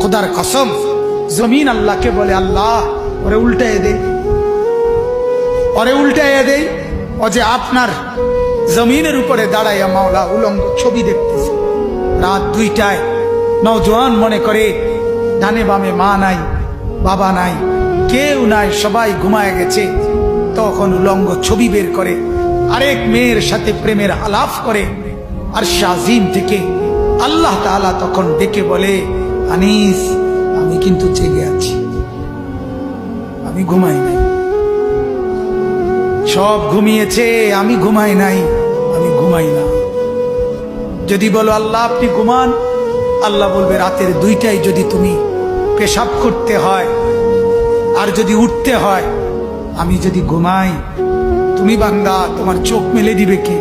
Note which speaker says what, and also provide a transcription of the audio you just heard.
Speaker 1: খোদার কসম, জমিন আল্লাহকে বলে, আল্লাহ ওরে উল্টাইয়ে দেই, ওরে উল্টাইয়ে দেই। ও যে আপনার জমিনের উপরে দাঁড়াইয়া মাওলা উলঙ্গ ছবি দেখতেছে। রাত 2টায় নওজোয়ান মনে করে ডানে বামে মা নাই, বাবা নাই, কেউ নাই, সবাই ঘুমায় গেছে। তখন উলঙ্গ ছবি বের করে আরেক মেয়ের সাথে প্রেমের আলাপ করে। আর শাজিম থেকে আল্লাহ তাআলা তখন ডেকে বলে, আনিস আমি কিন্তু জেগে আছি, আমি ঘুমাই নাই। সব ঘুমিয়েছে, আমি ঘুমাই নাই, আমি ঘুমাই না। যদি বলো আল্লাহ আপনি ঘুমান, আল্লাহ বলবে রাতের 2টায় যদি তুমি পেশাব করতে হয় আর যদি উঠতে হয়, আমি যদি ঘুমাই, তুমি বান্দা তোমার চোখ মেলে দিবে কে?